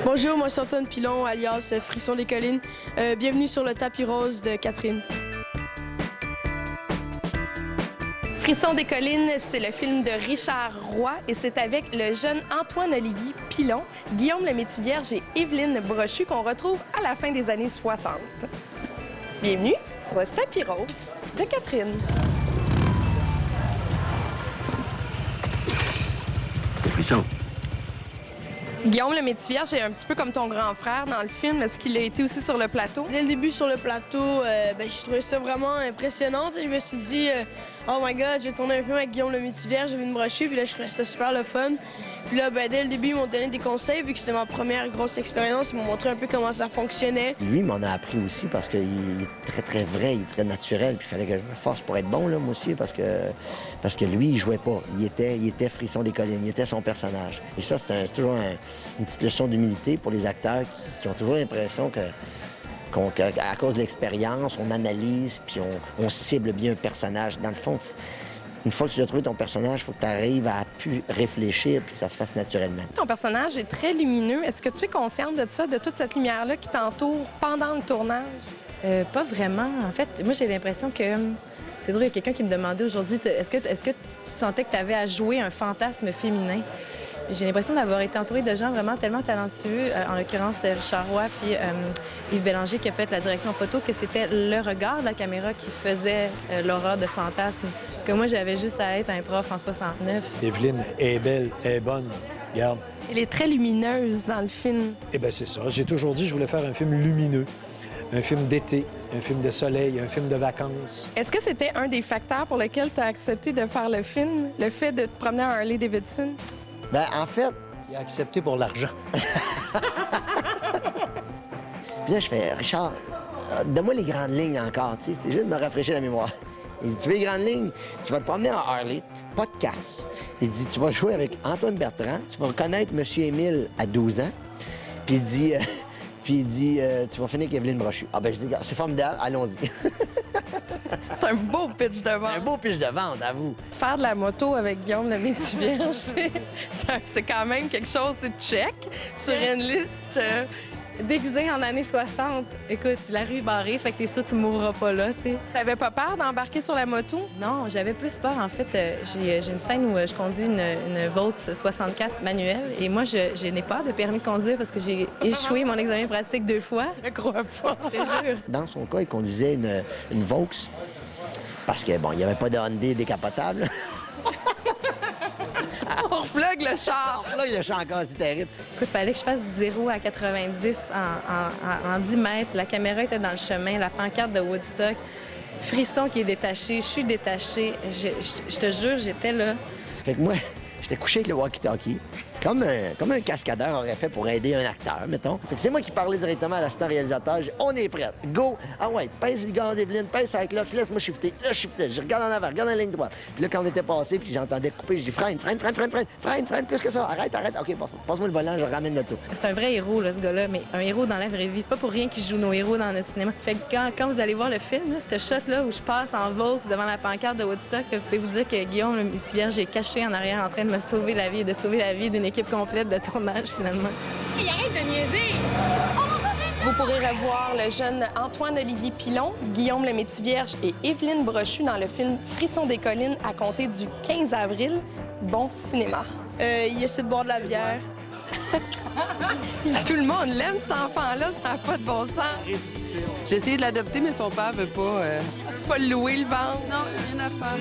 Bonjour, moi c'est Antoine Pilon, alias Frisson des Collines. Bienvenue sur le tapis rose de Catherine. Frisson des Collines, c'est le film de Richard Roy et c'est avec le jeune Antoine-Olivier Pilon, Guillaume Lemétivierge et Évelyne Brochu qu'on retrouve à la fin des années 60. Bienvenue sur le tapis rose de Catherine. Frisson. Guillaume Lemétivierge est un petit peu comme ton grand frère dans le film. Est-ce qu'il a été aussi sur le plateau? Dès le début sur le plateau, je trouvais ça vraiment impressionnant. Je me suis dit, oh my god, je vais tourner un film avec Guillaume Lemétivierge, je vais me brocher, puis là je trouvais ça super le fun. Puis là, dès le début, ils m'ont donné des conseils, vu que c'était ma première grosse expérience, ils m'ont montré un peu comment ça fonctionnait. Lui, il m'en a appris aussi parce qu'il est très, très vrai, il est très naturel. Puis il fallait que je me force pour être bon, là, moi aussi, parce que lui, il jouait pas. Il était Frisson des Collines, il était son personnage. Et ça, c'est toujours une petite leçon d'humilité pour les acteurs qui ont toujours l'impression qu'à cause de l'expérience, on analyse puis on cible bien un personnage. Dans le fond, une fois que tu as trouvé ton personnage, il faut que tu arrives à plus réfléchir puis que ça se fasse naturellement. Ton personnage est très lumineux. Est-ce que tu es consciente de ça, de toute cette lumière-là qui t'entoure pendant le tournage? Pas vraiment. En fait, moi, j'ai l'impression que... C'est drôle, il y a quelqu'un qui me demandait aujourd'hui, est-ce que tu sentais que tu avais à jouer un fantasme féminin? J'ai l'impression d'avoir été entourée de gens vraiment tellement talentueux, en l'occurrence Richard Roy puis Yves Bélanger qui a fait la direction photo, que c'était le regard de la caméra qui faisait l'aura de fantasme, que moi j'avais juste à être un prof en 69. Évelyne est belle, elle est bonne, regarde. Elle est très lumineuse dans le film. Eh bien, c'est ça. J'ai toujours dit que je voulais faire un film lumineux, un film d'été, un film de soleil, un film de vacances. Est-ce que c'était un des facteurs pour lesquels tu as accepté de faire le film, le fait de te promener en Harley-Davidson? En fait... Il a accepté pour l'argent. Puis là, je fais, Richard, donne-moi les grandes lignes encore, tu sais, c'est juste de me rafraîchir la mémoire. Il dit, tu veux les grandes lignes? Tu vas te promener en Harley, pas de casse. Il dit, tu vas jouer avec Antoine Bertrand, tu vas reconnaître M. Émile à 12 ans, puis il dit, tu vas finir avec Évelyne Brochu. Ah ben je dis, c'est formidable, allons-y. C'est un beau pitch de vente. Un beau pitch de vente, à vous. Faire de la moto avec Guillaume Lemétivierge, c'est quand même quelque chose, c'est check sur une liste. Déguisé en années 60, écoute, la rue est barrée, fait que t'es sûr que tu mourras pas là, tu sais. T'avais pas peur d'embarquer sur la moto? Non, j'avais plus peur. En fait, j'ai une scène où je conduis une Vaux 64 manuelle et moi, je n'ai pas de permis de conduire parce que j'ai échoué mon examen pratique 2 fois. Je crois pas. Je te jure. Dans son cas, il conduisait une Vaux parce que, bon, il n'y avait pas de Hyundai décapotable. On replugue le char. Là, le char encore, c'est terrible. Écoute, fallait que je fasse du 0 à 90 en 10 mètres. La caméra était dans le chemin, la pancarte de Woodstock. Frisson qui est détaché, je suis détachée. Je te jure, j'étais là. Fait que moi, j'étais couché avec le walkie-talkie, comme un cascadeur aurait fait pour aider un acteur, mettons. Fait que c'est moi qui parlais directement à l'assistant réalisateur. J'ai dit, on est prêt. Go! Ah ouais, pèse le gaz d'Evelyne, pèse sa cloche, laisse-moi shifter. Là, je shiftais. Je regarde en avant, regarde la ligne droite. Puis là, quand on était passé, puis j'entendais couper, je dis freine, plus que ça. Arrête. OK, passe-moi le volant, je ramène l'auto. C'est un vrai héros, là, ce gars-là, mais un héros dans la vraie vie. C'est pas pour rien qu'il joue nos héros dans le cinéma. Fait que quand vous allez voir le film, là, ce shot-là où je passe en Vaux devant la pancarte de Woodstock, là, vous pouvez vous dire que Guillaume Lemétivierge est caché en arrière en train de me sauver la vie et de sauver la vie d'une équipe complète de tournage, finalement. Il arrête de niaiser! Vous pourrez revoir le jeune Antoine-Olivier Pilon, Guillaume Lemétivierge et Évelyne Brochu dans le film Frisson des Collines à compter du 15 avril. Bon cinéma. Il essaie de boire de la bière. Tout le monde l'aime, cet enfant-là, ça n'a pas de bon sens. J'ai essayé de l'adopter, mais son père veut pas. Pas le louer, le vendre. Non, rien à faire.